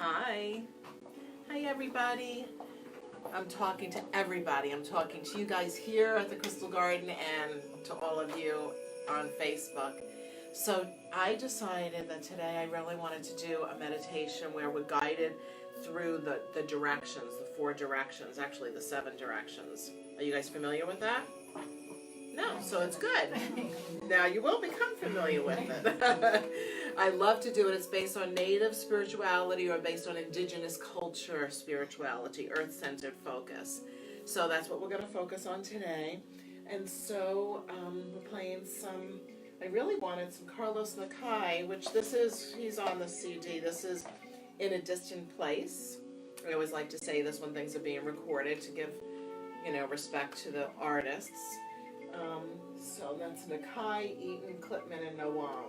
Hi. Hi, everybody. I'm talking to everybody. I'm talking to you guys here at the Crystal Garden and to all of you on Facebook. So I decided that today I really wanted to do a meditation where we're guided through the directions, the 4 directions, actually the 7 directions. Are you guys familiar with that? No, so it's good. Now you will become familiar with it. I love to do it. It's based on native spirituality or based on indigenous culture spirituality, earth-centered focus. So that's what we're going to focus on today. And so we're playing some, I really wanted some Carlos Nakai, which he's on the CD. This is In a Distant Place. I always like to say this when things are being recorded to give, respect to the artists. So that's Nakai, Eaton, Clipman, and Nawang.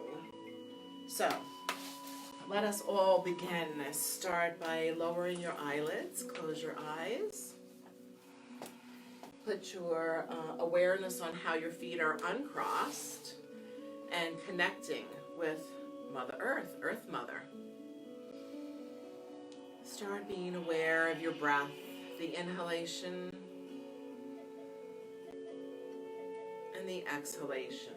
So let us all begin. Start by lowering your eyelids. Close your eyes. Put your awareness on how your feet are uncrossed and connecting with Mother Earth, Earth Mother. Start being aware of your breath, the inhalation and the exhalation.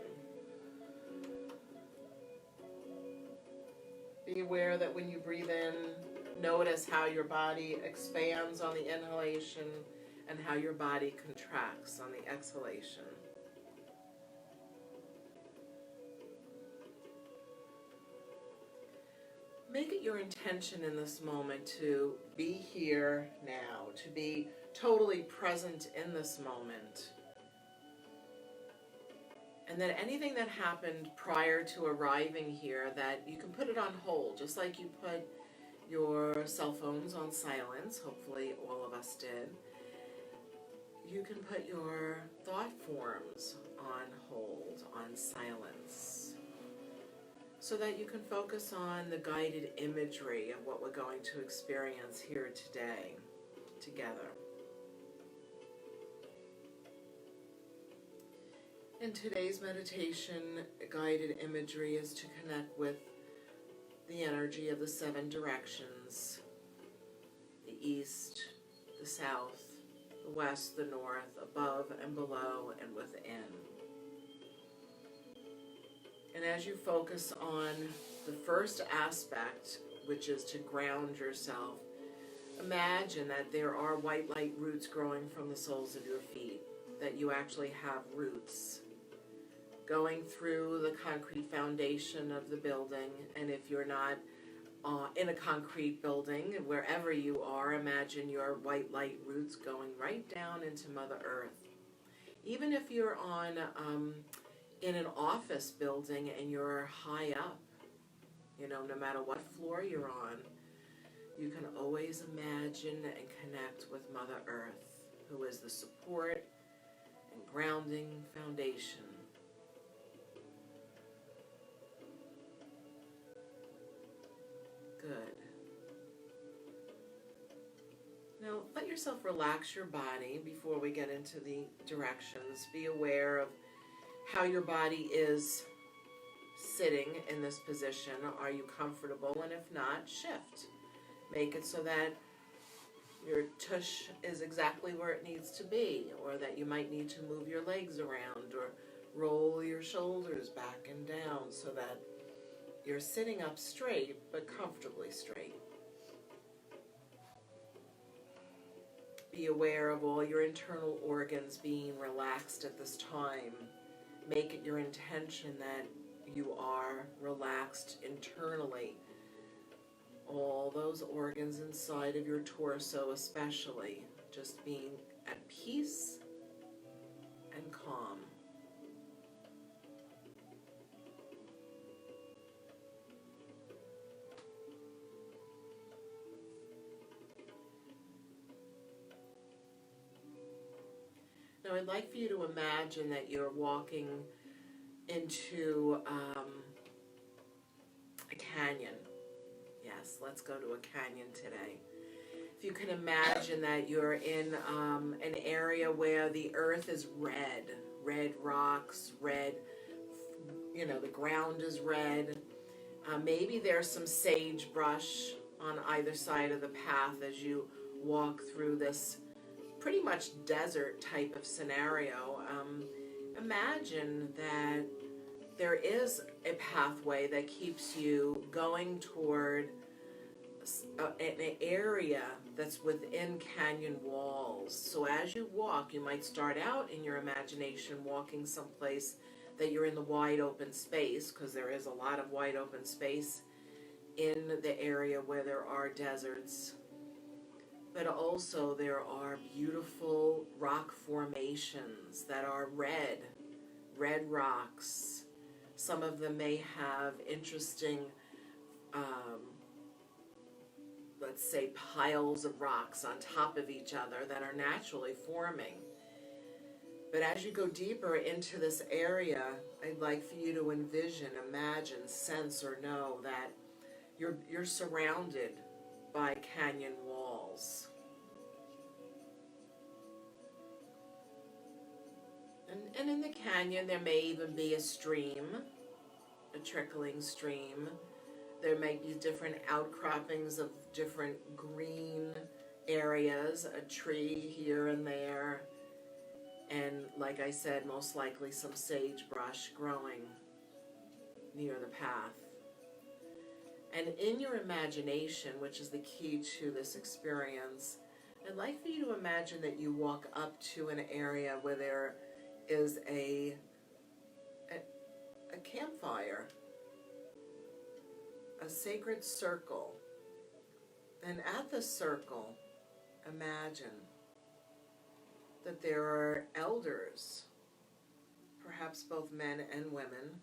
Be aware that when you breathe in, notice how your body expands on the inhalation and how your body contracts on the exhalation. Make it your intention in this moment to be here now, to be totally present in this moment. And that anything that happened prior to arriving here, that you can put it on hold, just like you put your cell phones on silence. Hopefully all of us did. You can put your thought forms on hold, on silence, so that you can focus on the guided imagery of what we're going to experience here today together. In today's meditation, guided imagery is to connect with the energy of the 7 directions: the east, the south, the west, the north, above and below and within. And as you focus on the first aspect, which is to ground yourself, imagine that there are white light roots growing from the soles of your feet, that you actually have roots going through the concrete foundation of the building. And if you're not in a concrete building, wherever you are, imagine your white light roots going right down into Mother Earth. Even if you're in an office building and you're high up, no matter what floor you're on, you can always imagine and connect with Mother Earth, who is the support and grounding foundation. Good. Now, let yourself relax your body before we get into the directions. Be aware of how your body is sitting in this position. Are you comfortable? And if not, shift. Make it so that your tush is exactly where it needs to be, or that you might need to move your legs around or roll your shoulders back and down so that you're sitting up straight, but comfortably straight. Be aware of all your internal organs being relaxed at this time. Make it your intention that you are relaxed internally. All those organs inside of your torso especially, just being at peace and calm. Now I'd like for you to imagine that you're walking into a canyon. Yes, let's go to a canyon today. If you can imagine that you're in an area where the earth is red rocks, red, the ground is red. Maybe there's some sagebrush on either side of the path as you walk through this pretty much desert type of scenario. Imagine that there is a pathway that keeps you going toward an area that's within canyon walls. So as you walk, you might start out in your imagination walking someplace that you're in the wide open space, because there is a lot of wide open space in the area where there are deserts. But also there are beautiful rock formations that are red rocks. Some of them may have interesting let's say piles of rocks on top of each other that are naturally forming. But as you go deeper into this area, I'd like for you to envision, imagine, sense, or know that you're surrounded by canyon walls. And in the canyon there may even be a stream, a trickling stream. There may be different outcroppings of different green areas, a tree here and there, and like I said, most likely some sagebrush growing near the path. And in your imagination, which is the key to this experience, I'd like for you to imagine that you walk up to an area where there is a campfire, a sacred circle. And at the circle, imagine that there are elders, perhaps both men and women,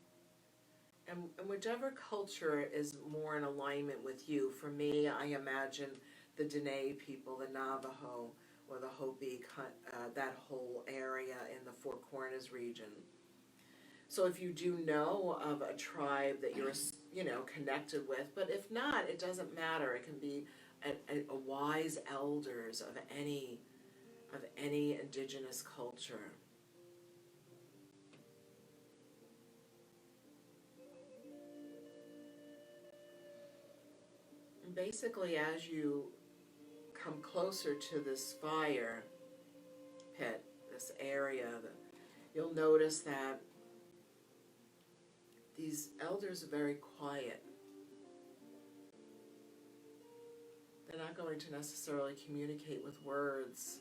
and whichever culture is more in alignment with you. For me, I imagine the Dene people, the Navajo, or the Hopi, that whole area in the Four Corners region. So if you do know of a tribe that you're, connected with, but if not, it doesn't matter. It can be a wise elders of any indigenous culture. And basically, as you come closer to this fire pit, this area, you'll notice that these elders are very quiet. They're not going to necessarily communicate with words,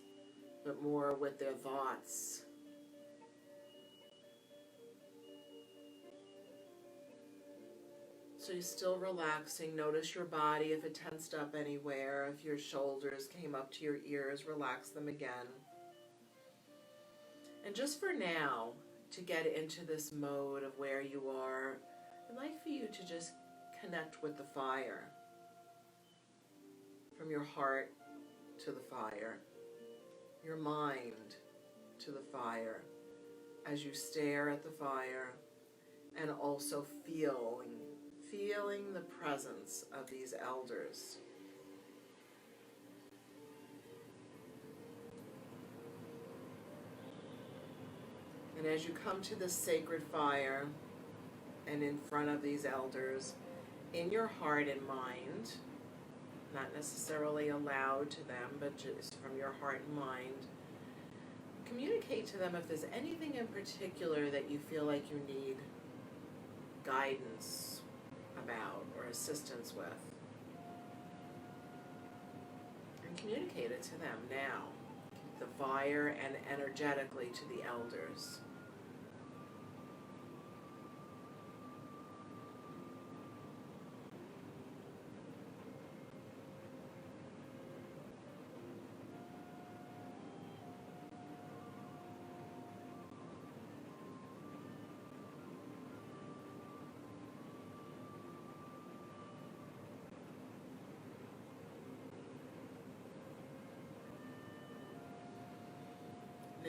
but more with their thoughts. So you're still relaxing. Notice your body, if it tensed up anywhere, if your shoulders came up to your ears, relax them again. And just for now, to get into this mode of where you are, I'd like for you to just connect with the fire. From your heart to the fire, your mind to the fire, as you stare at the fire, and also feeling the presence of these elders. And as you come to this sacred fire and in front of these elders, in your heart and mind, not necessarily aloud to them, but just from your heart and mind, communicate to them if there's anything in particular that you feel like you need guidance about or assistance with. And communicate it to them now, the fire, and energetically to the elders.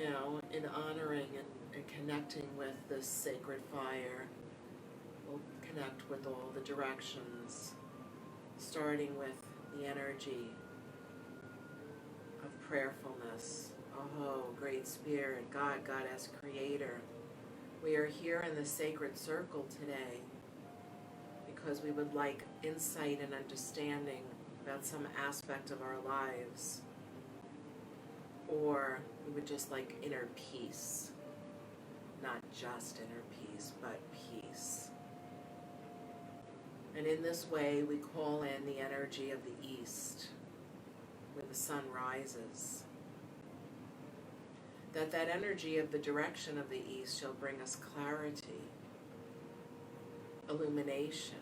Now, in honoring and connecting with this sacred fire, we'll connect with all the directions, starting with the energy of prayerfulness. Oh, Great Spirit, God, Goddess, Creator, we are here in the sacred circle today because we would like insight and understanding about some aspect of our lives, or we would just like inner peace, not just inner peace, but peace. And in this way, we call in the energy of the east, where the sun rises. That energy of the direction of the east shall bring us clarity, illumination,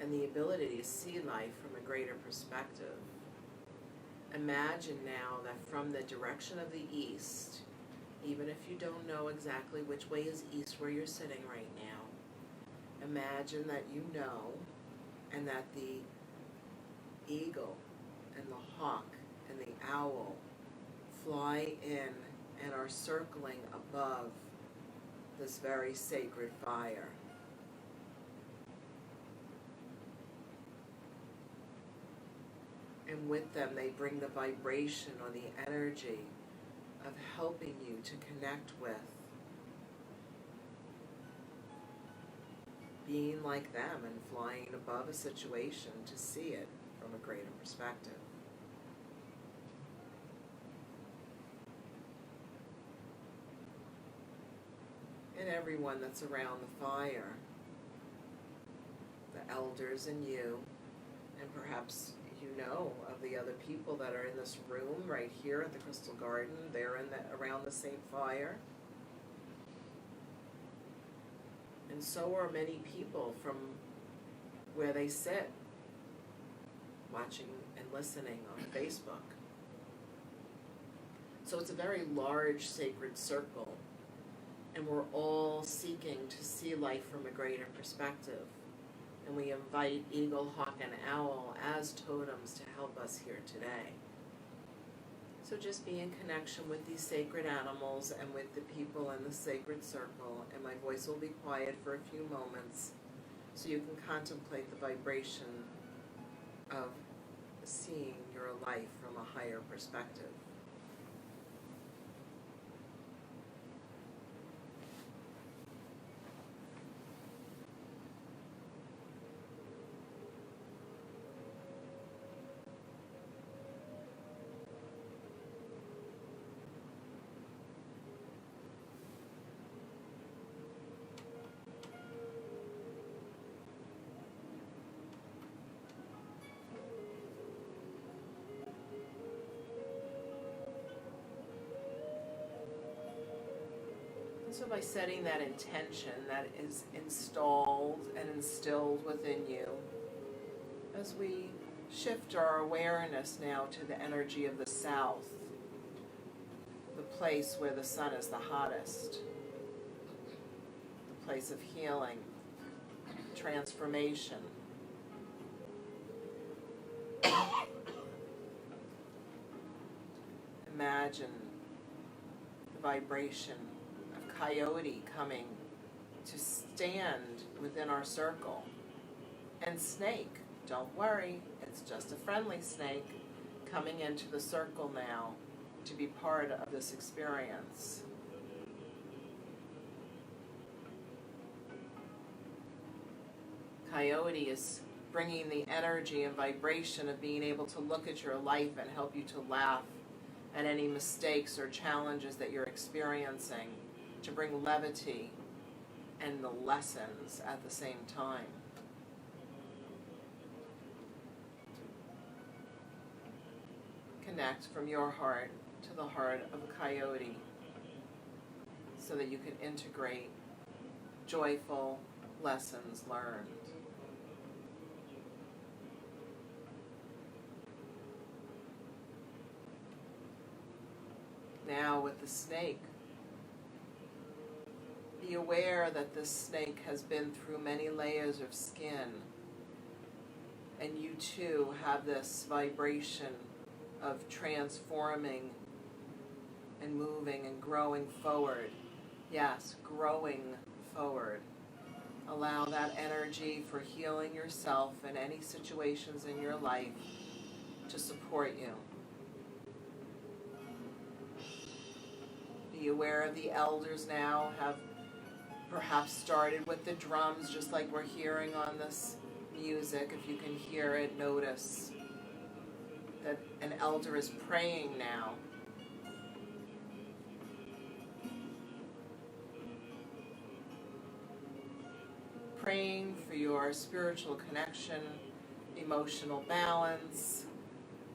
and the ability to see life from a greater perspective. Imagine now that from the direction of the east, even if you don't know exactly which way is east where you're sitting right now, imagine that you know, and that the eagle and the hawk and the owl fly in and are circling above this very sacred fire. And with them, they bring the vibration or the energy of helping you to connect with being like them and flying above a situation to see it from a greater perspective. And everyone that's around the fire, the elders and you, and perhaps you know of the other people that are in this room right here at the Crystal Garden. They're around the same fire. And so are many people from where they sit, watching and listening on Facebook. So it's a very large sacred circle, and we're all seeking to see life from a greater perspective. And we invite eagle, hawk, and owl as totems to help us here today. So just be in connection with these sacred animals and with the people in the sacred circle, and my voice will be quiet for a few moments so you can contemplate the vibration of seeing your life from a higher perspective. So by setting that intention that is installed and instilled within you, as we shift our awareness now to the energy of the south, the place where the sun is the hottest, the place of healing, transformation. Imagine the vibration of coyote coming to stand within our circle. And snake, don't worry, it's just a friendly snake coming into the circle now to be part of this experience. Coyote is bringing the energy and vibration of being able to look at your life and help you to laugh at any mistakes or challenges that you're experiencing, to bring levity and the lessons at the same time. Connect from your heart to the heart of a coyote so that you can integrate joyful lessons learned. Now with the snake, be aware that this snake has been through many layers of skin, and you too have this vibration of transforming and moving and growing forward. Yes, growing forward. Allow that energy for healing yourself and any situations in your life to support you. Be aware of the elders now have perhaps started with the drums, just like we're hearing on this music, if you can hear it, notice that an elder is praying now. Praying for your spiritual connection, emotional balance,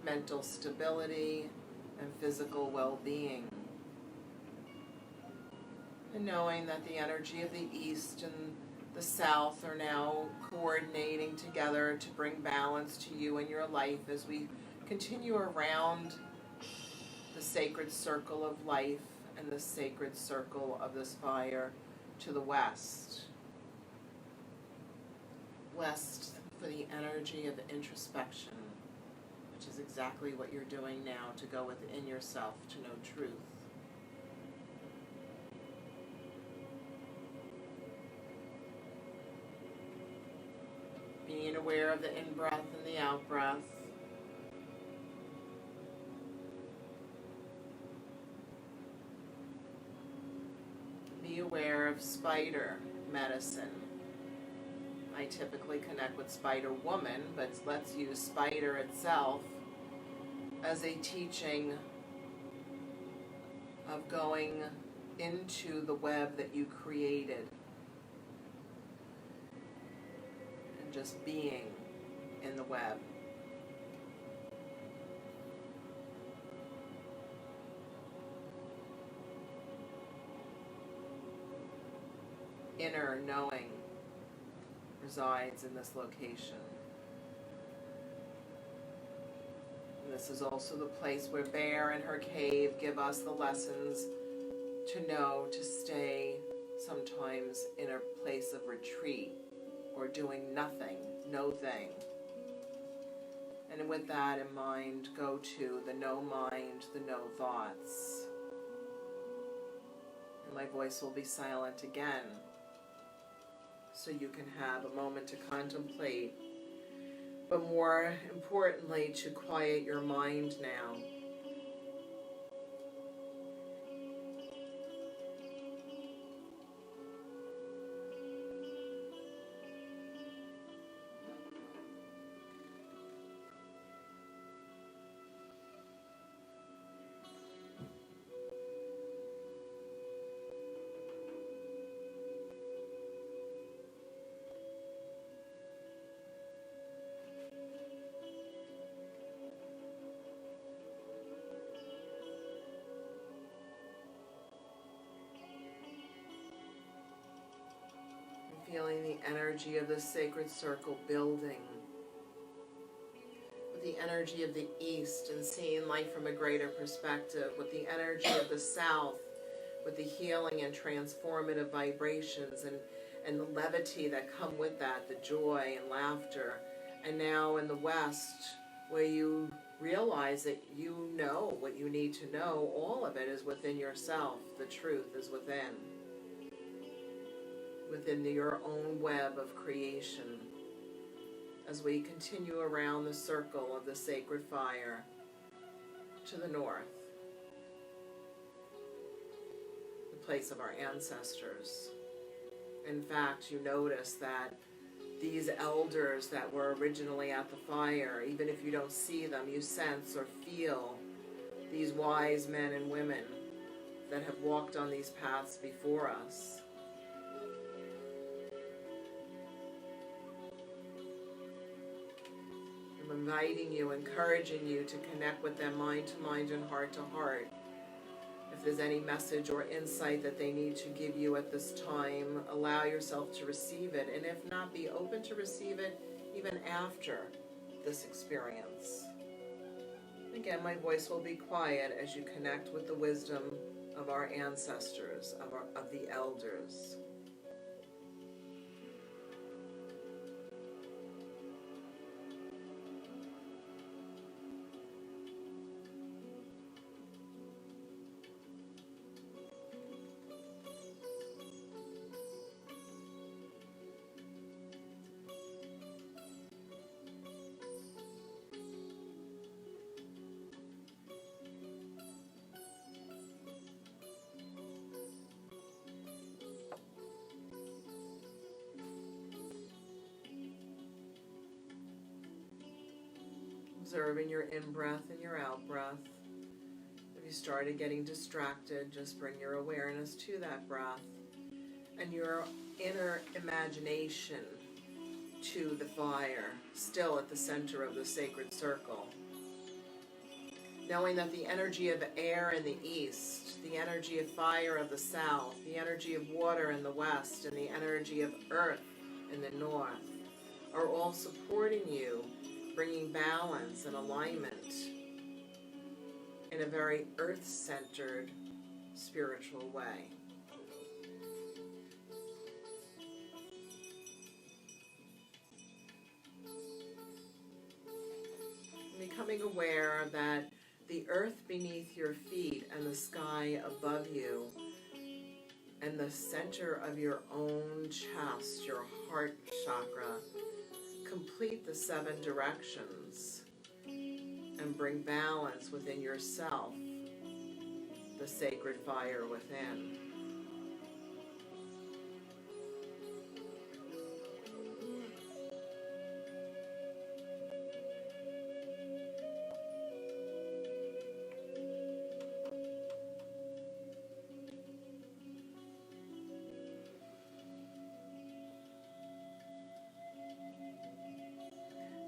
mental stability, and physical well-being. And knowing that the energy of the East and the South are now coordinating together to bring balance to you in your life as we continue around the sacred circle of life and the sacred circle of this fire to the west. West for the energy of introspection, which is exactly what you're doing now, to go within yourself to know truth. Being aware of the in-breath and the out-breath. Be aware of spider medicine. I typically connect with Spider Woman, but let's use spider itself as a teaching of going into the web that you created and just being in the web. Inner knowing resides in this location. And this is also the place where Bear and her cave give us the lessons to know to stay sometimes in a place of retreat or doing nothing, no thing. And with that in mind, go to the no mind, the no thoughts. And my voice will be silent again, so you can have a moment to contemplate, but more importantly, to quiet your mind now. Feeling the energy of the sacred circle building with the energy of the East and seeing life from a greater perspective, with the energy of the South, with the healing and transformative vibrations and the levity that come with that, the joy and laughter. And now in the West, where you realize that you know what you need to know, all of it is within yourself. The truth is within your own web of creation, as we continue around the circle of the sacred fire to the north, the place of our ancestors. In fact, you notice that these elders that were originally at the fire, even if you don't see them, you sense or feel these wise men and women that have walked on these paths before us. I'm inviting you, encouraging you to connect with them mind to mind and heart to heart. If there's any message or insight that they need to give you at this time, allow yourself to receive it. And if not, be open to receive it even after this experience. Again, my voice will be quiet as you connect with the wisdom of our ancestors, of the elders. observing your in-breath and your out-breath. If you started getting distracted, just bring your awareness to that breath and your inner imagination to the fire, still at the center of the sacred circle. Knowing that the energy of air in the east, the energy of fire of the south, the energy of water in the west, and the energy of earth in the north are all supporting you, bringing balance and alignment in a very earth-centered spiritual way. Becoming aware that the earth beneath your feet and the sky above you and the center of your own chest, your heart chakra, complete the 7 directions and bring balance within yourself, the sacred fire within.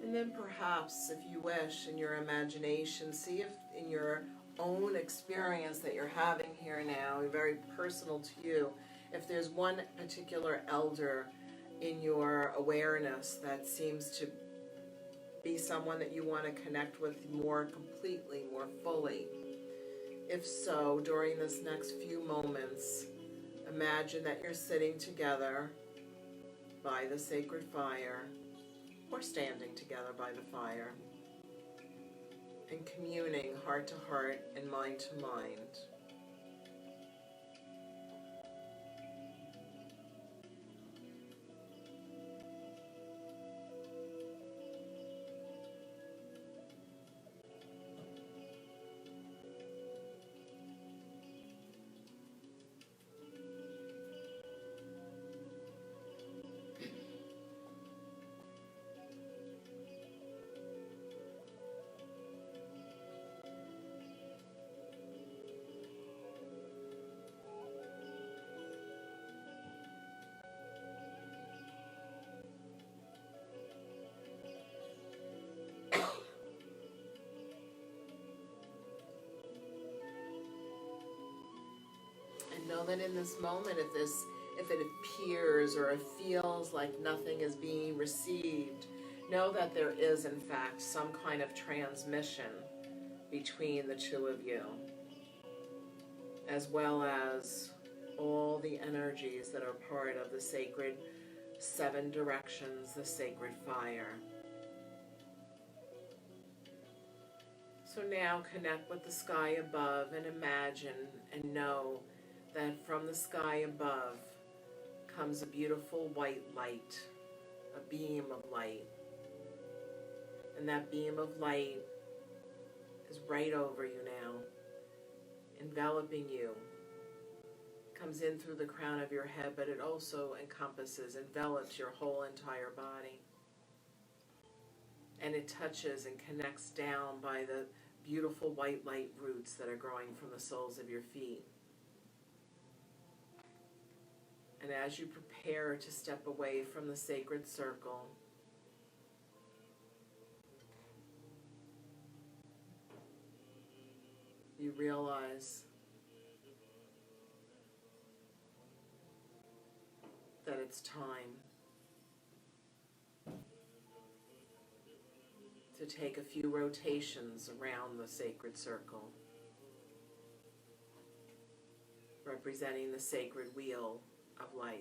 And then perhaps, if you wish, in your imagination, see if in your own experience that you're having here now, very personal to you, if there's one particular elder in your awareness that seems to be someone that you want to connect with more completely, more fully. If so, during this next few moments, imagine that you're sitting together by the sacred fire, or standing together by the fire, and communing heart to heart and mind to mind. Know that in this moment, if it appears or it feels like nothing is being received, know that there is in fact some kind of transmission between the two of you, as well as all the energies that are part of the sacred 7 directions, the sacred fire. So now connect with the sky above and imagine and know that from the sky above comes a beautiful white light, a beam of light. And that beam of light is right over you now, enveloping you. Comes in through the crown of your head, but it also envelops your whole entire body. And it touches and connects down by the beautiful white light roots that are growing from the soles of your feet. And as you prepare to step away from the sacred circle, you realize that it's time to take a few rotations around the sacred circle, representing the sacred wheel of life.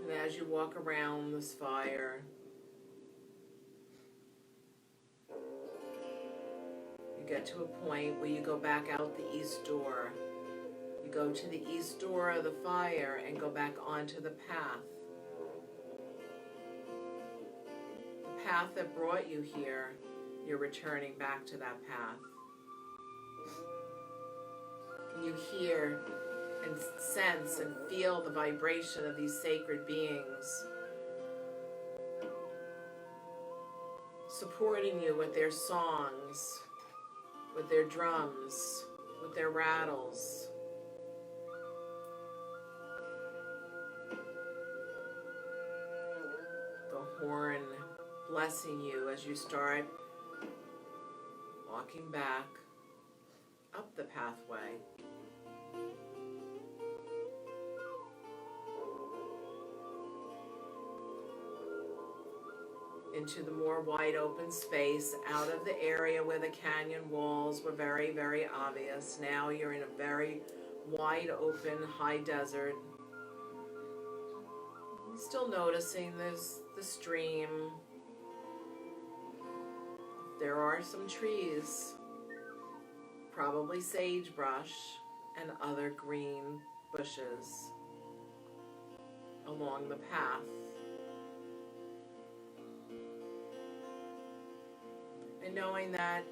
And as you walk around this fire, You get to a point where you go back out the east door. You go to the east door of the fire and go back onto the path. The path that brought you here, you're returning back to that path. And you hear and sense and feel the vibration of these sacred beings supporting you with their songs, with their drums, with their rattles. The horn blessing you as you start walking back up the pathway. Into the more wide open space, out of the area where the canyon walls were very, very obvious. Now you're in a very wide open, high desert. You're still noticing there's the stream. There are some trees, probably sagebrush and other green bushes along the path. And knowing that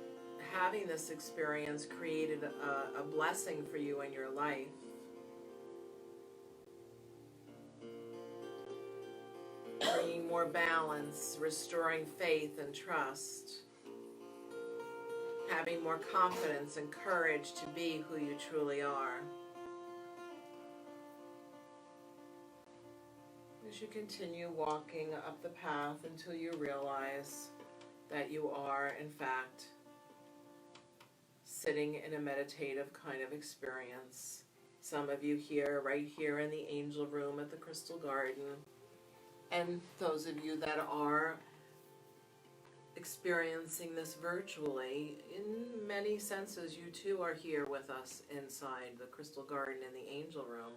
having this experience created a blessing for you in your life, bringing more balance, restoring faith and trust, having more confidence and courage to be who you truly are. As you continue walking up the path until you realize that you are, in fact, sitting in a meditative kind of experience. Some of you here, right here in the angel room at the Crystal Garden, and those of you that are experiencing this virtually, in many senses, you too are here with us inside the Crystal Garden in the angel room.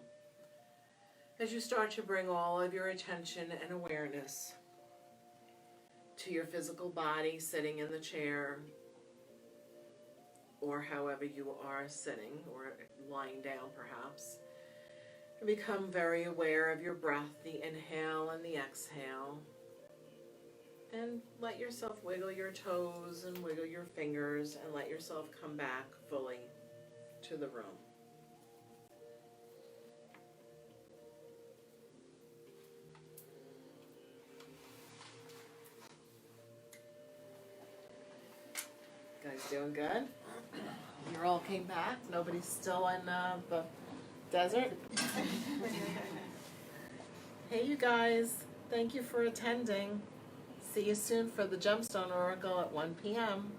As you start to bring all of your attention and awareness to your physical body, sitting in the chair, or however you are sitting, or lying down perhaps, and become very aware of your breath, the inhale and the exhale, and let yourself wiggle your toes and wiggle your fingers, and let yourself come back fully to the room. Guys doing good? You all came back? Nobody's still in the desert? Hey you guys, thank you for attending. See you soon for the Gemstone Oracle at 1 p.m.